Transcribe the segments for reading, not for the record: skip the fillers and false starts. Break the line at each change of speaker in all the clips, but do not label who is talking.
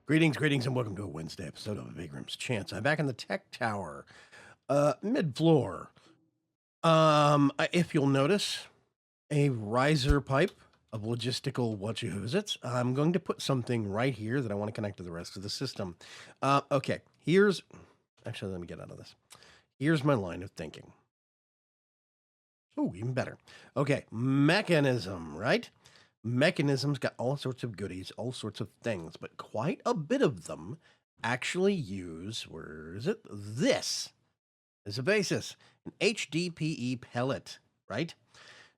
Greetings, and welcome to a Wednesday episode of Vaygrim's Chance. I'm back in the tech tower, mid-floor. If you'll notice, a riser pipe of logistical whatchahoozits. I'm going to put something right here that I want to connect to the rest of the system. Okay, actually, let me get out of this. Here's my line of thinking. Oh, even better. Okay, mechanism, right? Mechanisms got all sorts of goodies, all sorts of things, but quite a bit of them actually use, where is it? This is a basis, an HDPE pellet, right?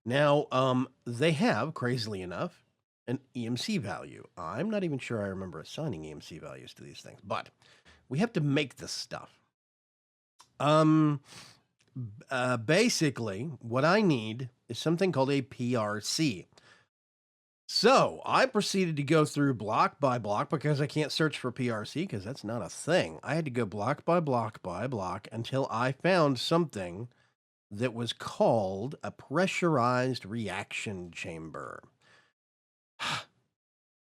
Now, they have, crazily enough, an EMC value. I'm not even sure I remember assigning EMC values to these things, but we have to make this stuff. Basically, what I need is something called a PRC. So I proceeded to go through block by block because I can't search for PRC because that's not a thing. I had to go block by block by block until I found something that was called a pressurized reaction chamber.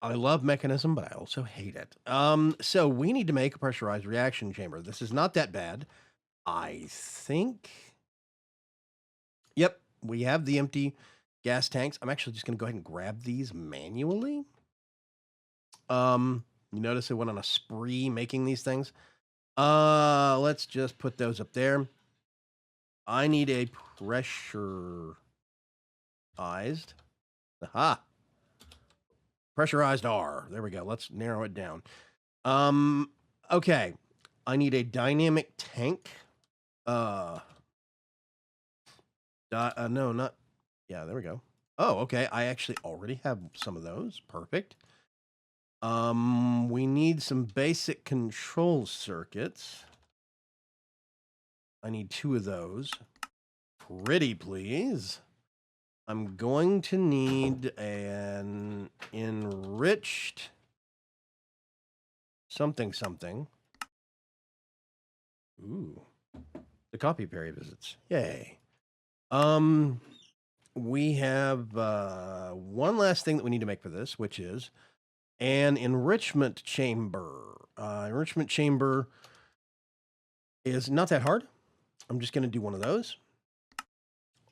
I love mechanism, but I also hate it. So we need to make a pressurized reaction chamber. This is not that bad. I think. Yep, we have the empty gas tanks. I'm actually just going to go ahead and grab these manually. You notice I went on a spree making these things. Let's just put those up there. I need a pressurized. Aha. Pressurized R. There we go. Let's narrow it down. Okay. I need a dynamic tank. No, not. Yeah, there we go. Oh, okay. I actually already have some of those. Perfect. We need some basic control circuits. I need 2 of those. Pretty please. I'm going to need an enriched something. Ooh. The copy period visits. Yay. We have one last thing that we need to make for this, which is an enrichment chamber. Enrichment chamber is not that hard. I'm just going to do one of those.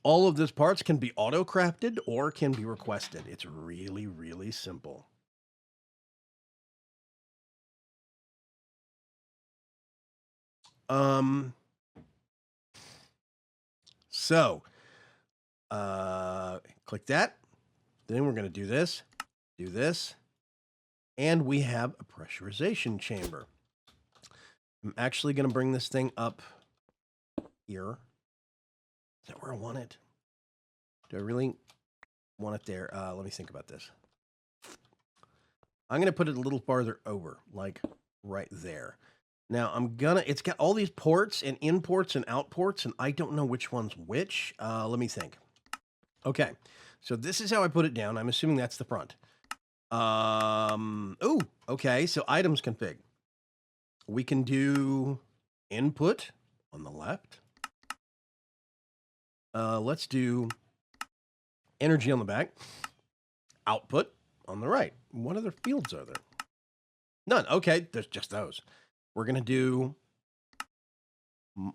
All of these parts can be auto-crafted or can be requested. It's really, really simple. So, click that. Then we're going to do this, and we have a pressurization chamber. I'm actually going to bring this thing up here. Is that where I want it? Do I really want it there? Let me think about this. I'm going to put it a little farther over, like right there. Now it's got all these ports and imports and outports, and I don't know which one's which. Let me think. Okay, so this is how I put it down. I'm assuming that's the front. Oh, okay, so items config. We can do input on the left. Let's do energy on the back. Output on the right. What other fields are there? None. Okay, there's just those. We're going to do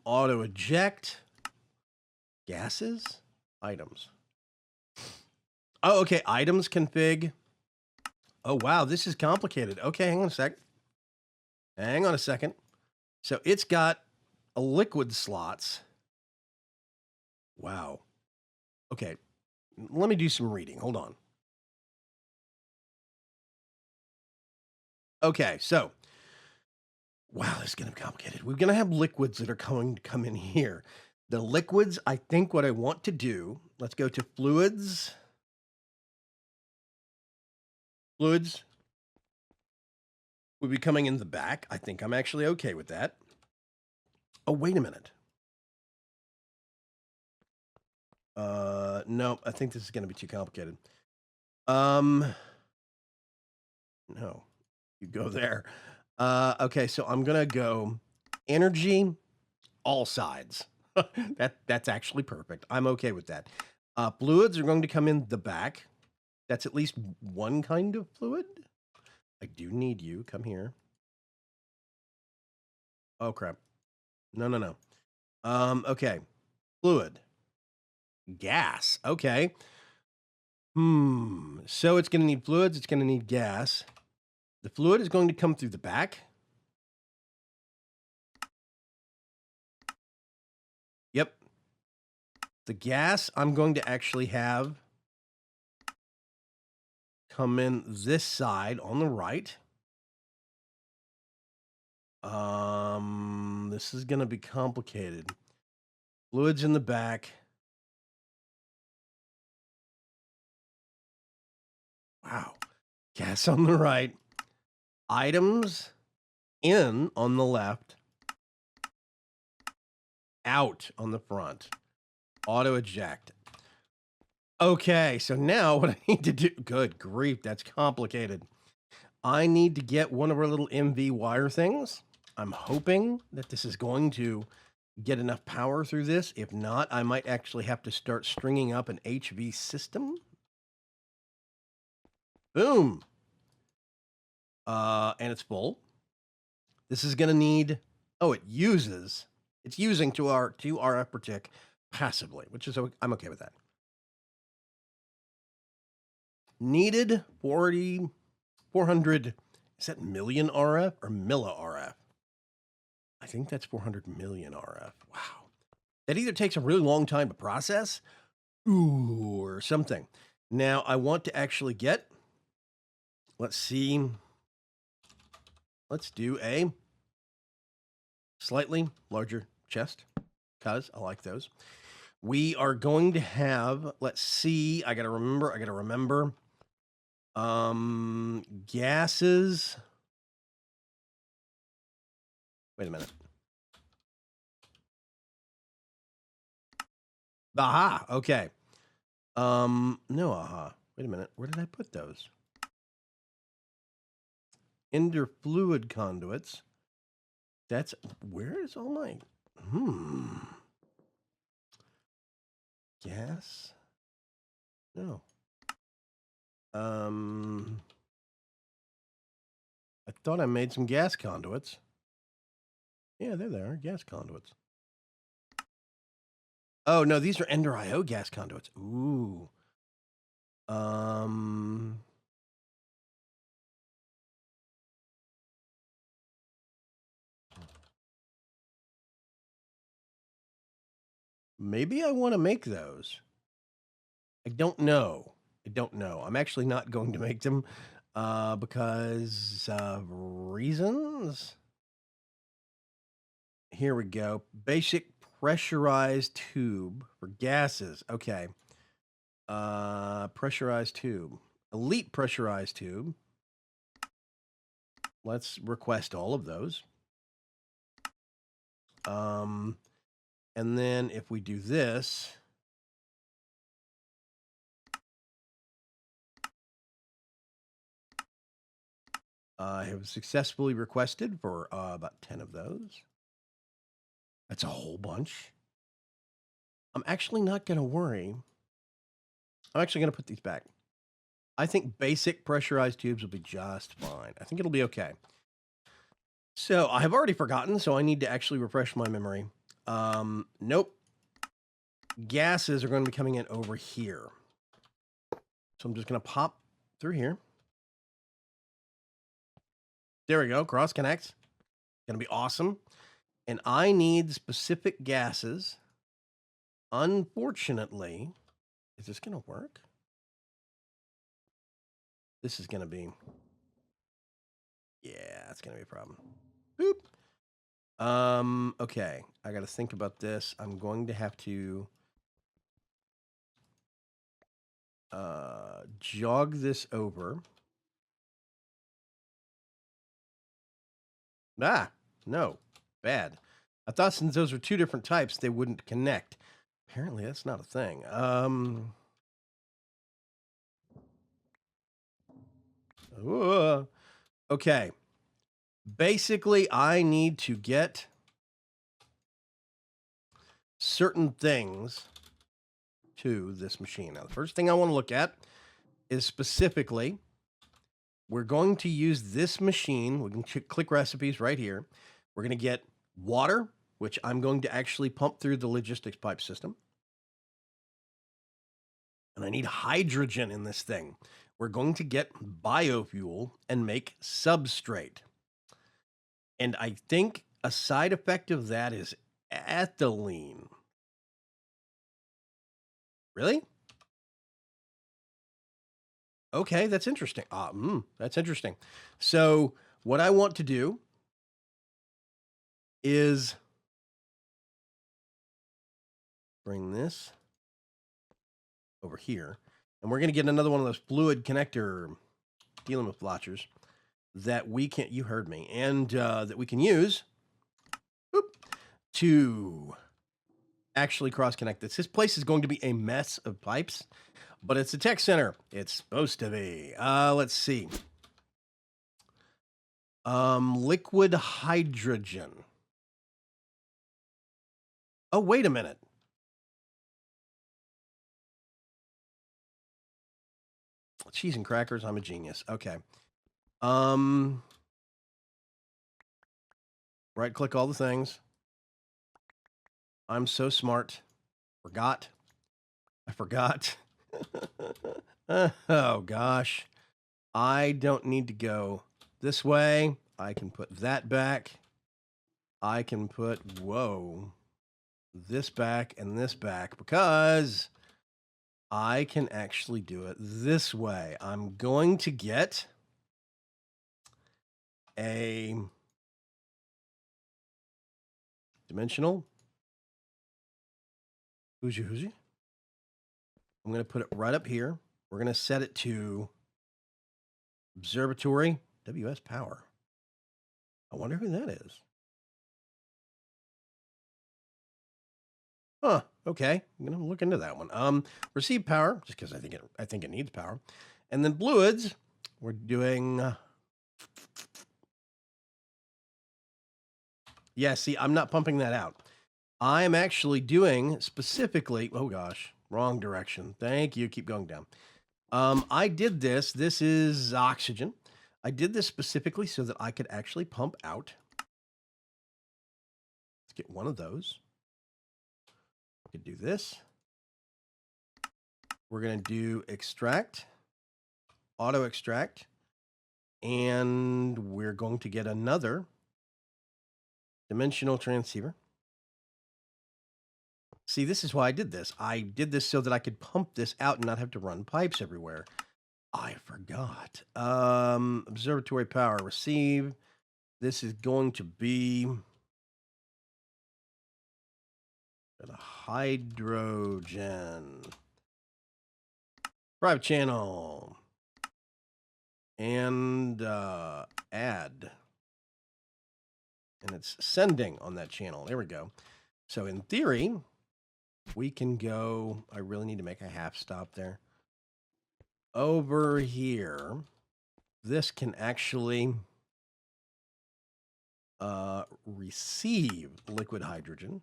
auto eject, gases, items. Oh, okay, items config. Oh, wow, this is complicated. Okay, hang on a second. So it's got a liquid slots. Wow. Okay, let me do some reading. Hold on. Okay, so, wow, this is going to be complicated. We're going to have liquids that are going to come in here. The liquids, I think what I want to do, let's go to fluids. Fluids would be coming in the back. I think I'm actually okay with that. Oh, wait a minute. No, I think this is going to be too complicated. No, you go there. Okay, so I'm going to go energy, all sides. That's actually perfect. I'm okay with that. Fluids are going to come in the back. That's at least one kind of fluid. I do need you. Come here. Oh, crap. No, no, no. Okay. Fluid. Gas. Okay. So it's going to need fluids. It's going to need gas. The fluid is going to come through the back. Yep. The gas I'm going to actually have come in this side on the right. This is going to be complicated. Fluids in the back. Wow. Gas on the right. Items in on the left. Out on the front. Auto eject. Okay, so now what I need to do, good grief, that's complicated. I need to get one of our little MV wire things. I'm hoping that this is going to get enough power through this. If not, I might actually have to start stringing up an HV system. Boom. And it's full. This is going to need, it's using to our RF per tick passively, which is, I'm okay with that. Needed 400, is that million RF or milli RF? I think that's 400 million RF. Wow. That either takes a really long time to process or something. Now I want to actually get, let's see. Let's do a slightly larger chest because I like those. We are going to have, let's see, I got to remember. Gases. Wait a minute. Aha, okay. No, aha. Wait a minute. Where did I put those? Interfluid conduits. That's, where is all my, gas? No. I thought I made some gas conduits. Yeah, there they are, gas conduits. Oh, no, these are Ender IO gas conduits. Ooh. Maybe I want to make those. I don't know. I'm actually not going to make them because of reasons. Here we go. Basic pressurized tube for gases. Okay. Pressurized tube. Elite pressurized tube. Let's request all of those. And then if we do this, I have successfully requested for about 10 of those. That's a whole bunch. I'm actually not going to worry. I'm actually going to put these back. I think basic pressurized tubes will be just fine. I think it'll be okay. So I have already forgotten, so I need to actually refresh my memory. Nope. Gases are going to be coming in over here. So I'm just going to pop through here. There we go. Cross connects. Going to be awesome. And I need specific gases. Unfortunately, is this going to work? This is going to be, yeah, it's going to be a problem. Boop. Okay. I got to think about this. I'm going to have to jog this over. Ah, no, bad. I thought since those were two different types, they wouldn't connect. Apparently that's not a thing. Okay. Basically, I need to get certain things to this machine. Now, the first thing I want to look at is specifically, we're going to use this machine. We can click recipes right here. We're going to get water, which I'm going to actually pump through the logistics pipe system. And I need hydrogen in this thing. We're going to get biofuel and make substrate. And I think a side effect of that is ethylene. Really? Okay, that's interesting. That's interesting. So what I want to do is bring this over here, and we're going to get another one of those fluid connector dealing with blotchers that we can, you heard me, and that we can use to actually cross connect this. This place is going to be a mess of pipes, but it's a tech center. It's supposed to be. Let's see. Liquid hydrogen. Oh, wait a minute. Cheese and crackers. I'm a genius. Okay. Right click all the things. I'm so smart. I forgot. Oh gosh. I don't need to go this way. I can put that back. I can put, this back and this back because I can actually do it this way. I'm going to get a dimensional. Who's I'm going to put it right up here. We're going to set it to observatory WS power. I wonder who that is. Huh. Okay. I'm going to look into that one. Receive power, just because I think it needs power. And then fluids, we're doing. Yeah, see, I'm not pumping that out. I am actually doing specifically. Oh gosh, wrong direction. Thank you. Keep going down. I did this. This is oxygen. I did this specifically so that I could actually pump out. Let's get one of those. We could do this. We're going to do extract, auto extract, and we're going to get another dimensional transceiver. See, this is why I did this. I did this so that I could pump this out and not have to run pipes everywhere. I forgot. Observatory power receive. This is going to be a hydrogen. Private channel. And add. And it's sending on that channel. There we go. So in theory, we can go. I really need to make a half stop there. Over here, this can actually receive liquid hydrogen.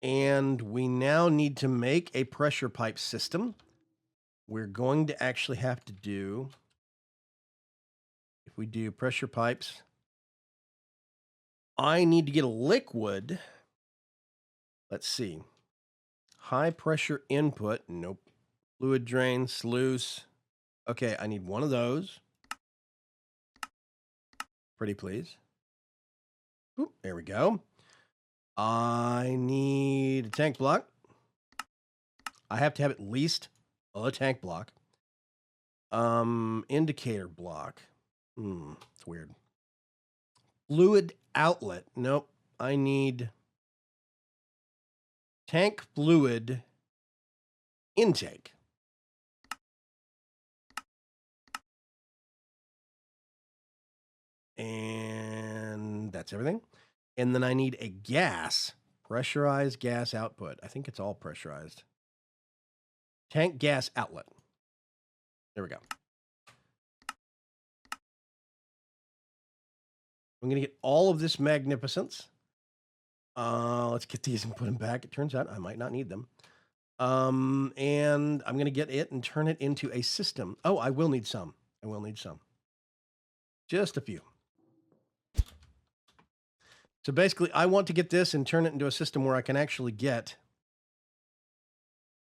And we now need to make a pressure pipe system. We're going to actually have to do, if we do pressure pipes, I need to get a liquid. Let's see. High pressure input. Nope. Fluid drain, sluice. Okay, I need one of those. Pretty please. Oop, there we go. I need a tank block. I have to have at least a tank block. Indicator block. It's weird. Fluid outlet. Nope. I need tank fluid intake. And that's everything. And then I need a gas, pressurized gas output. I think it's all pressurized. Tank gas outlet. There we go. I'm going to get all of this magnificence. Let's get these and put them back. It turns out I might not need them. And I'm going to get it and turn it into a system. Oh, I will need some. Just a few. So basically, I want to get this and turn it into a system where I can actually get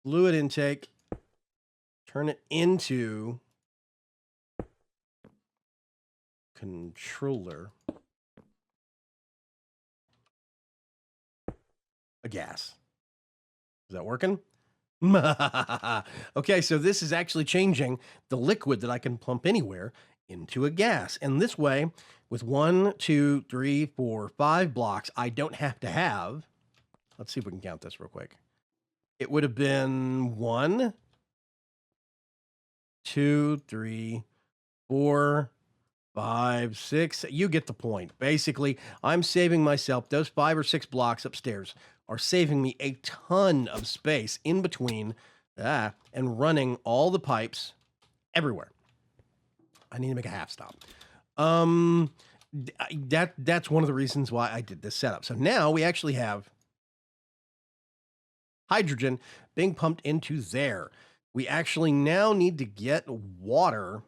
fluid intake, turn it into controller, a gas. Is that working? Okay, so this is actually changing the liquid that I can pump anywhere into a gas. And this way, with 1, 2, 3, 4, 5 blocks, I don't have to have, let's see if we can count this real quick. It would have been 1, 2, 3, 4, 5, 6. You get the point. Basically, I'm saving myself those 5 or 6 blocks upstairs are saving me a ton of space in between and running all the pipes everywhere. I need to make a half stop. That's one of the reasons why I did this setup. So now we actually have hydrogen being pumped into there. We actually now need to get water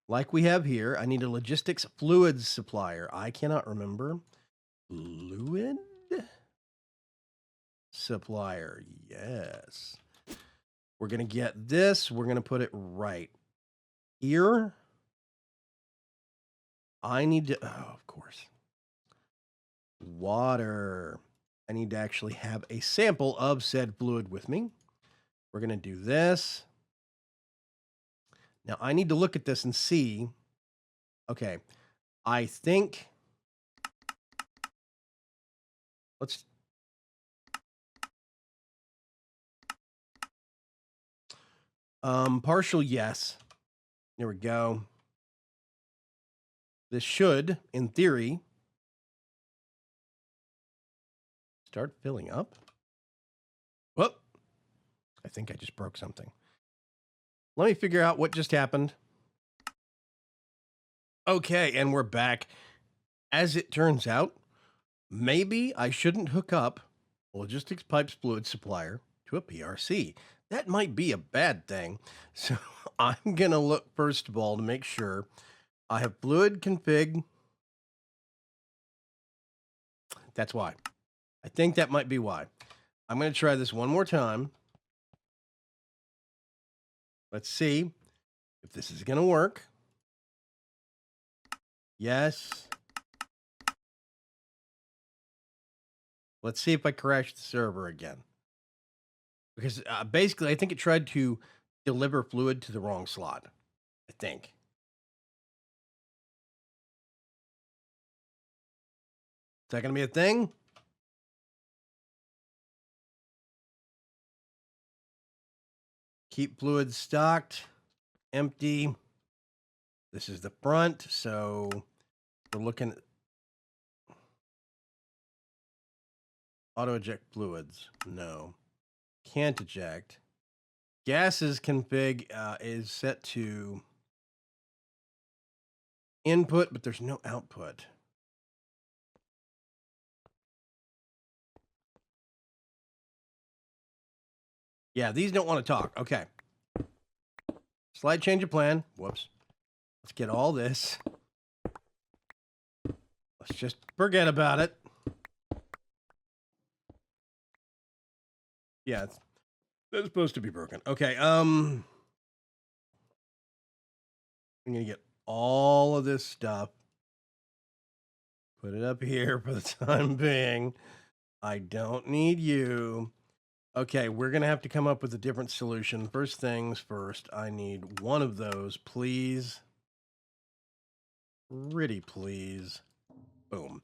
like we have here. I need a logistics fluids supplier. I cannot remember. Fluid supplier. Yes. We're going to get this. We're going to put it right here. I need to, oh, of course. Water. I need to actually have a sample of said fluid with me. We're going to do this. Now I need to look at this and see. Okay. I think let's partial yes. There we go. This should, in theory, start filling up. Whoop. I think I just broke something. Let me figure out what just happened. Okay, and we're back. As it turns out, maybe I shouldn't hook up logistics pipes fluid supplier to a PRC. That might be a bad thing. So I'm going to look first of all to make sure I have fluid config. That's why. I think that might be why. I'm going to try this one more time. Let's see if this is going to work. Yes. Let's see if I crash the server again. Because basically, I think it tried to deliver fluid to the wrong slot. I think. Is that going to be a thing? Keep fluid stocked, empty. This is the front, so we're looking at auto eject fluids. No, can't eject. Gases config is set to input, but there's no output. Yeah, these don't want to talk. Okay. Slight change of plan. Whoops. Let's get all this. Let's just forget about it. Yeah, that's supposed to be broken. Okay, I'm gonna get all of this stuff. Put it up here for the time being. I don't need you. Okay, we're gonna have to come up with a different solution. First things first, I need one of those, please. Pretty please. Boom.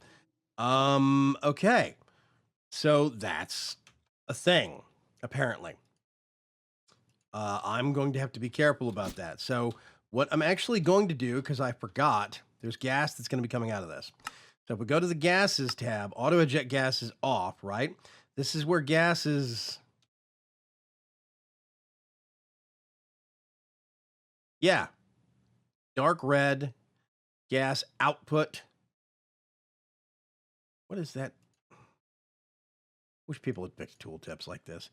Okay. So that's a thing, apparently. I'm going to have to be careful about that. So what I'm actually going to do, because I forgot, there's gas that's going to be coming out of this. So if we go to the gases tab, auto eject gas is off, right? This is where gases. Yeah. Dark red, gas output. What is that? Wish people would pick tooltips like this.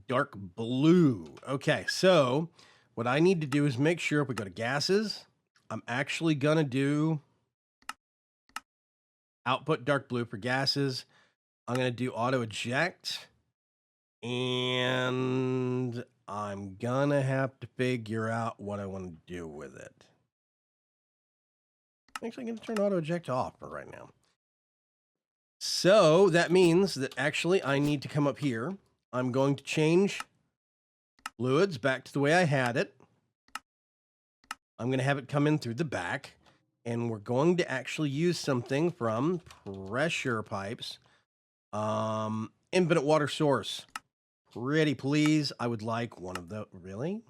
Dark blue. Okay, so what I need to do is make sure if we go to gases, I'm actually going to do Output dark blue for gases. I'm going to do auto eject. And I'm going to have to figure out what I want to do with it. Actually, I'm going to turn auto eject off for right now. So that means that actually I need to come up here. I'm going to change fluids back to the way I had it. I'm going to have it come in through the back. And we're going to actually use something from pressure pipes. Infinite water source. Pretty please. I would like one of those. Really?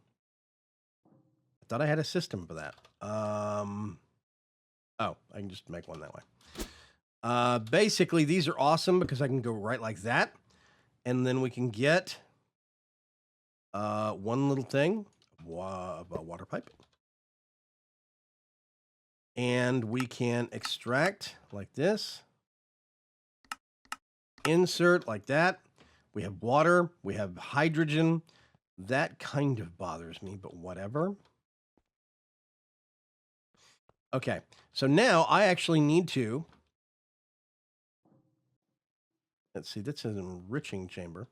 I thought I had a system for that. Oh, I can just make one that way. Basically, these are awesome because I can go right like that. And then we can get one little thing of a water pipe. And we can extract like this. Insert like that. We have water. We have hydrogen. That kind of bothers me, but whatever. Okay, so now I actually need to... Let's see, that's an enriching chamber.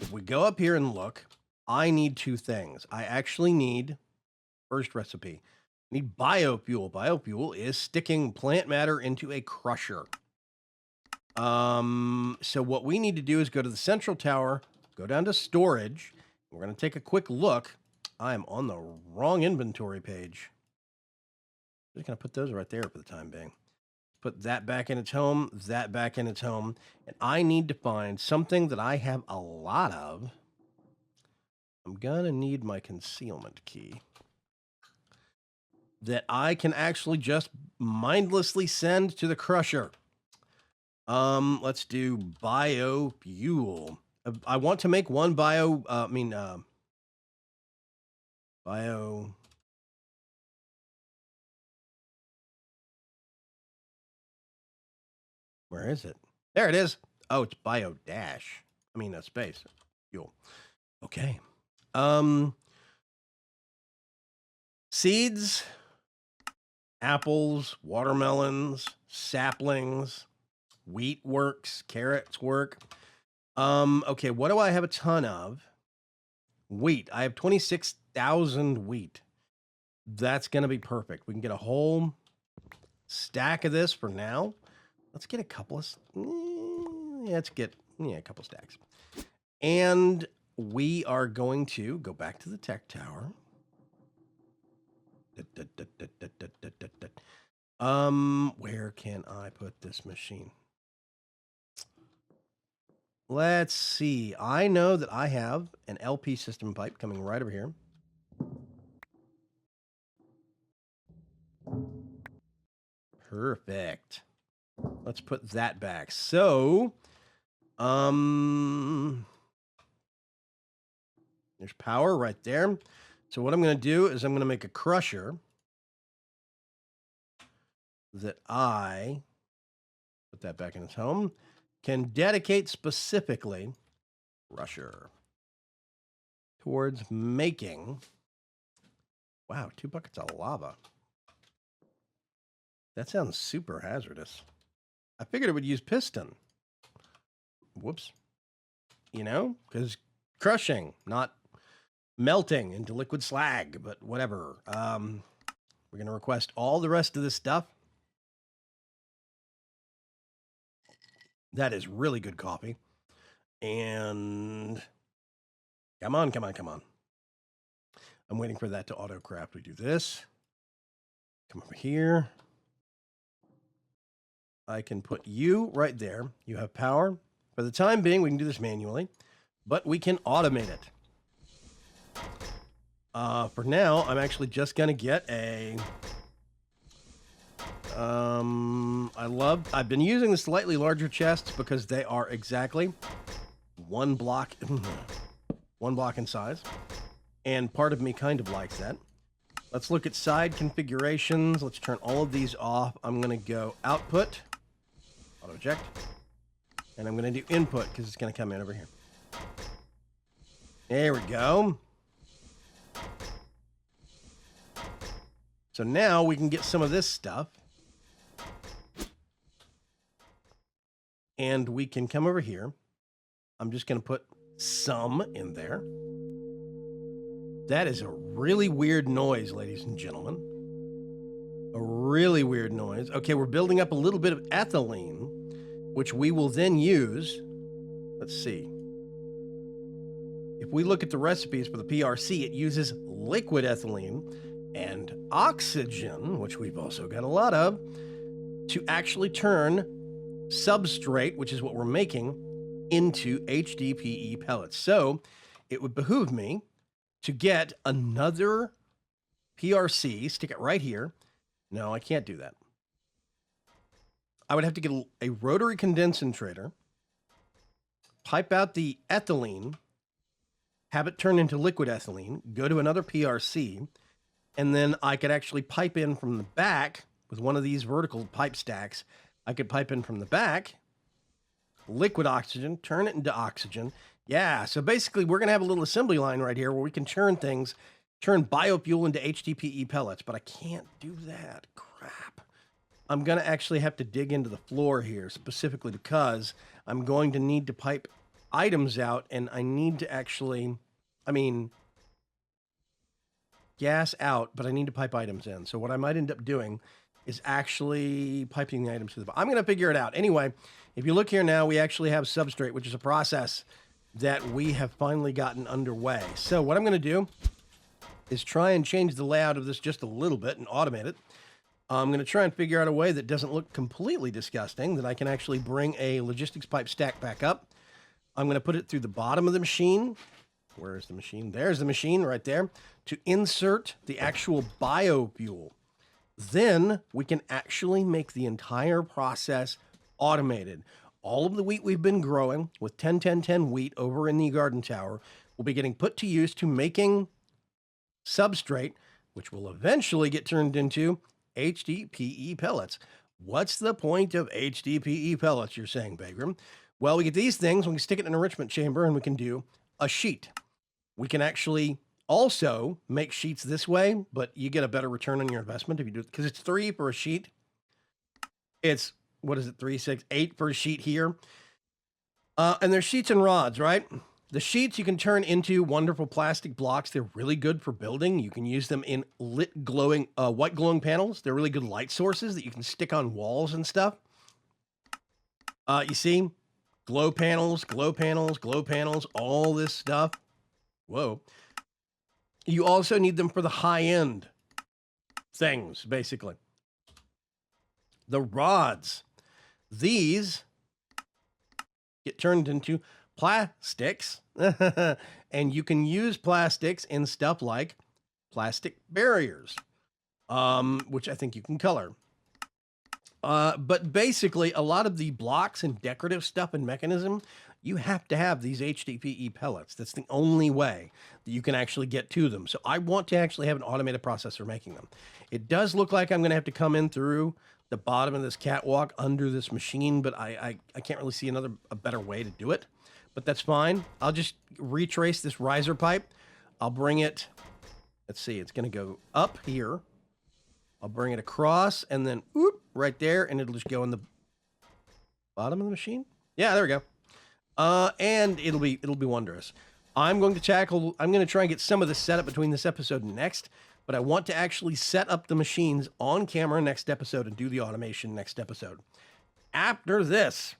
If we go up here and look, I need two things. I actually need, first recipe, I need biofuel. Biofuel is sticking plant matter into a crusher. So what we need to do is go to the central tower, go down to storage. We're going to take a quick look. I am on the wrong inventory page. I'm just going to put those right there for the time being. Put that back in its home, that back in its home. And I need to find something that I have a lot of. I'm going to need my concealment key. That I can actually just mindlessly send to the crusher. Let's do biofuel. I want to make one bio. Where is it? There it is. Oh, it's bio dash. Space fuel. Okay. Seeds, apples, watermelons, saplings, wheat works, carrots work. Okay, what do I have a ton of? Wheat. I have 26,000 wheat. That's going to be perfect. We can get a whole stack of this for now. Let's get a couple of... let's get a couple stacks. And we are going to go back to the tech tower. Where can I put this machine? Let's see. I know that I have an LP system pipe coming right over here. Perfect. Let's put that back. So, there's power right there. So what I'm going to do is I'm going to make a crusher that I put that back in its home. Can dedicate specifically crusher towards making, wow, 2 buckets of lava. That sounds super hazardous. I figured it would use piston. Whoops. Because crushing, not melting into liquid slag, but whatever. We're going to request all the rest of this stuff. That is really good coffee. And come on. I'm waiting for that to auto-craft. We do this. Come over here. I can put you right there. You have power. For the time being, we can do this manually, but we can automate it. For now, I'm actually just going to get a... I've been using the slightly larger chests because they are exactly one block in size. And part of me kind of likes that. Let's look at side configurations. Let's turn all of these off. I'm going to go output, auto eject, and I'm going to do input because it's going to come in over here. There we go. So now we can get some of this stuff. And we can come over here. I'm just going to put some in there. That is a really weird noise, ladies and gentlemen. A really weird noise. Okay, we're building up a little bit of ethylene, which we will then use. Let's see. If we look at the recipes for the PRC, it uses liquid ethylene and oxygen, which we've also got a lot of, to actually turn substrate, which is what we're making, into HDPE pellets. So it would behoove me to get another PRC, stick it right here. No, I can't do that. I would have to get a rotary condensator, pipe out the ethylene, have it turn into liquid ethylene, go to another PRC, and then I could actually pipe in from the back with one of these vertical pipe stacks. I could pipe in from the back, liquid oxygen, turn it into oxygen. Yeah, so basically we're going to have a little assembly line right here where we can turn biofuel into HDPE pellets, but I can't do that. Crap. I'm going to actually have to dig into the floor here specifically because I'm going to need to pipe items out, and I need to actually, gas out, but I need to pipe items in. So what I might end up doing is actually piping the items to the bottom. I'm going to figure it out. Anyway, if you look here now, we actually have substrate, which is a process that we have finally gotten underway. So what I'm going to do is try and change the layout of this just a little bit and automate it. I'm going to try and figure out a way that doesn't look completely disgusting, that I can actually bring a logistics pipe stack back up. I'm going to put it through the bottom of the machine. Where is the machine? There's the machine right there to insert the actual biofuel. Then we can actually make the entire process automated. All of the wheat we've been growing with 10-10-10 wheat over in the garden tower will be getting put to use to making substrate, which will eventually get turned into HDPE pellets. What's the point of HDPE pellets, you're saying, Vaygrim? Well, we get these things, we can stick it in an enrichment chamber, and we can do a sheet. We can actually also make sheets this way, but you get a better return on your investment if you do it, because it's 3 for a sheet. It's, what is it, 3, 6, 8 for a sheet here. And there's sheets and rods, right? The sheets you can turn into wonderful plastic blocks. They're really good for building. You can use them in white glowing panels. They're really good light sources that you can stick on walls and stuff. You see, glow panels, all this stuff. Whoa. You also need them for the high-end things, basically. The rods. These get turned into plastics. And you can use plastics in stuff like plastic barriers, which I think you can color. But basically, a lot of the blocks and decorative stuff and mechanism, you have to have these HDPE pellets. That's the only way that you can actually get to them. So I want to actually have an automated process for making them. It does look like I'm going to have to come in through the bottom of this catwalk under this machine, but I can't really see a better way to do it. But that's fine. I'll just retrace this riser pipe. I'll bring it, let's see, it's going to go up here. I'll bring it across and then whoop, right there, and it'll just go in the bottom of the machine. Yeah, there we go. And it'll be wondrous. I'm going to try and get some of this set up between this episode and next, but I want to actually set up the machines on camera next episode and do the automation next episode. After this,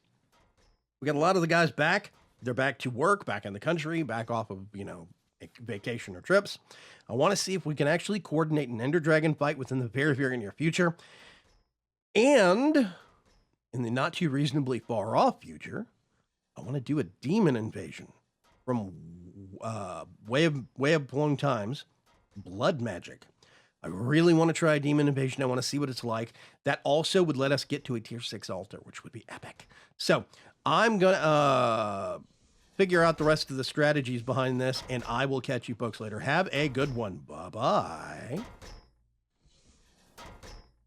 we got a lot of the guys back. They're back to work, back in the country, back off of, vacation or trips. I want to see if we can actually coordinate an Ender Dragon fight within the very, very near future. And in the not too reasonably far off future, I want to do a demon invasion from way of long times, blood magic. I really want to try a demon invasion. I want to see what it's like. That also would let us get to a tier 6 altar, which would be epic. So I'm going to figure out the rest of the strategies behind this, and I will catch you folks later. Have a good one. Bye-bye.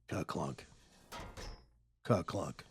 Ka-clunk. Ka-clunk.